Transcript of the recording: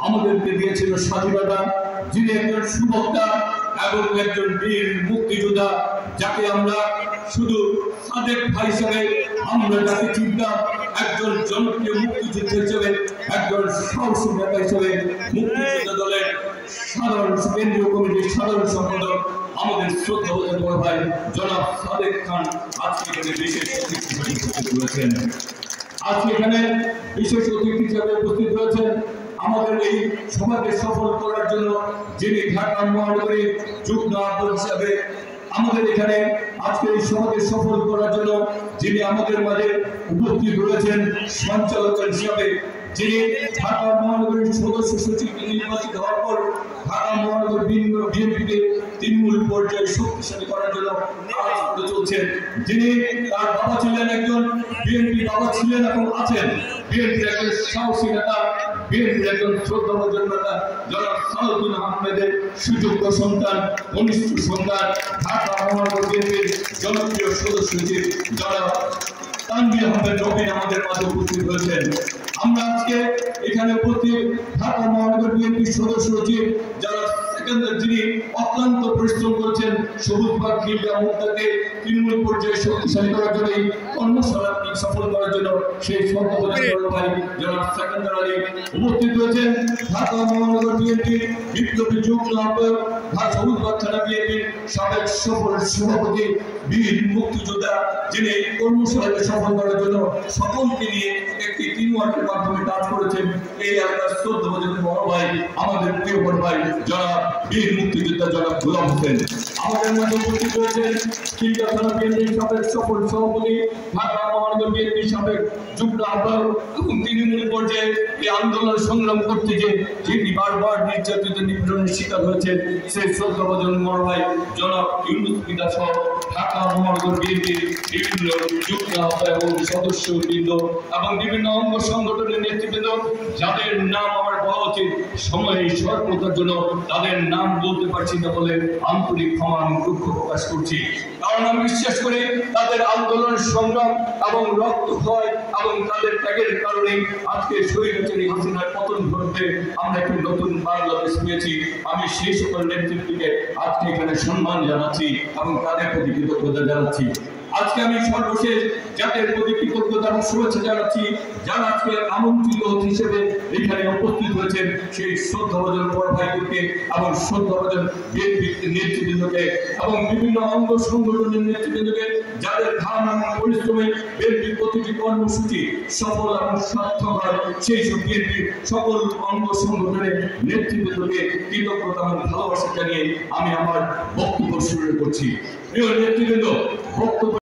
আমাদেরকে দিয়েছিল স্বাধীনতা, যিনি একজন সুবক্তা এবং একজন বীর মুক্তিযোদ্ধা, যাকে আমরা শুধু সাদেক ভাই হিসেবে আমরা যাকে চিনতাম, একজন জনপ্রিয় মুক্তিযোদ্ধা হিসেবে, একজন সাহসী নেতা হিসেবে, মুক্তিযোদ্ধা দলের সাধারণ কেন্দ্রীয় কমিটির সাধারণ সম্পাদক আমাদের শ্রদ্ধাভাজন বড় ভাই জনাব সাদেক খান আজকে এখানে বিশেষ অতিথি হিসেবে উপস্থিত রয়েছেন। আজকে এখানে বিশেষ অতিথি হিসেবে উপস্থিত রয়েছেন আমাদের এই সভাকে সফল করার জন্য যিনি ঢাকা মহানগরী যুগ্ম আহ্বায়ক হিসাবে আমাদের এখানে আজকে এই সভাকে সফল করার জন্য যিনি আমাদের মাঝে উপস্থিত রয়েছেন সঞ্চালক হিসাবে, যিনি ঢাকা মহানগরীর সদস্য সচিব নির্বাচিত হওয়ার পর ঢাকা মহানগর বিএনপিকে তৃণমূল পর্যায়ে শক্তিশালী করার জন্য কাজ করে চলছেন, যিনি তার বাবা ছিলেন একজন বিএনপি বাবা ছিলেন এবং আছেন বিএনপির একজন সাহসী নেতা, বিএনপির একজন শ্রদ্ধাভাজন নেতা জনাব সালাউদ্দিন আহমেদের সুযোগ্য সন্তান, কনিষ্ঠ সন্তান, ঢাকা মহানগর বিএনপির জনপ্রিয় সদস্য সচিব জনাব তানভীর আহমেদ নবীন আমাদের মাঝে উপস্থিত হয়েছেন। আমরা আজকে এখানে উপস্থিত ঢাকা মহানগর বিএনপির সদস্য সচিব যারা যিনি অক্লান্ত পরিশ্রম করছেন সবুজ বাগ খিলগা মুক্তাকে তৃণমূল পর্যায়ে শক্তিশালী করার জন্য, কর্মশালাটি সফল করার জন্য সেই শ্রদ্ধাভাজন ভাই জনাব সেকেন্দার আলী উপস্থিত রয়েছেন। ঢাকা মহানগর বিএনপির বিপ্লবী যুগ্ম আহ্বায়ক, ঢাকা সবুজ বাগ থানা বিএনপির সাবেক সফল সভাপতি, বীর মুক্তিযোদ্ধা, যিনি এই কর্মশালাকে সফল করার জন্য সকলকে নিয়ে একটি টিমওয়ার্কের মাধ্যমে কাজ করেছেন এই এলাকার শ্রদ্ধাভাজন বড় ভাই আমাদের প্রিয় বড় ভাই জনাব বীর মুক্তিযোদ্ধা জনাব গোলাম হোসেন। আমাদের মধ্যে উপস্থিত রয়েছেন খিলগা থানা বিএনপির সাবেক সফল সভাপতি, ঢাকা মহানগর বিএনপির সাবেক যুগ্ম আহ্বায়ক এবং তৃণমূল পর্যায়ে এই আন্দোলন সংগ্রাম করতে যে যিনি বারবার নির্যাতিত নিপীড়নের শিকার হয়েছেন সেই শ্রদ্ধাভাজন বড় ভাই জনাব ইউনুস পিতা সহ ঢাকা মহানগর বিএনপির বিভিন্ন যুগ্ম আহ্বায়ক এবং সদস্যবৃন্দ এবং বিভিন্ন অঙ্গ সংগঠনের নেতৃবৃন্দ, যাদের নাম আমার বলা উচিত সময় স্বল্পতার জন্য তাদের নাম বলতে পারছি না বলে আন্তরিক ক্ষমা এবং দুঃখ প্রকাশ করছি। কারণ আমি বিশ্বাস করি তাদের আন্দোলন সংগ্রাম এবং রক্তক্ষয় এবং তাদের ত্যাগের কারণে আজকে স্বৈরাচারী হাসিনার পতন ঘটবে, আমরা একটি নতুন বাংলাদেশ পেয়েছি। আমি সেই সকল নেতৃত্বকে আজকে এখানে সম্মান জানাচ্ছি এবং তাদের প্রতি কৃতজ্ঞতা জানাচ্ছি। আজকে আমি সর্বশেষ জাতির প্রতি কৃতজ্ঞতা এবং শুভেচ্ছা জানাচ্ছি যারা আজকে আমন্ত্রিত হিসেবে এখানে উপস্থিত হয়েছেন সেই শ্রদ্ধাভাজন বড় ভাইদেরকে এবং শ্রদ্ধাভাজন বিএনপির নেতৃবৃন্দকে এবং বিভিন্ন অঙ্গ সংগঠনের নেতৃবৃন্দকে, যাদের ধান এবং পরিশ্রমে বিএনপির প্রতিটি কর্মসূচি সফল এবং সার্থক হয়, সেই সব বিএনপির সকল অঙ্গ সংগঠনের নেতৃবৃন্দকে কৃতজ্ঞতা এবং ভালোবাসা জানিয়ে আমি আমার বক্তব্য শুরু করছি। প্রিয় নেতৃবৃন্দ, বক্তব্য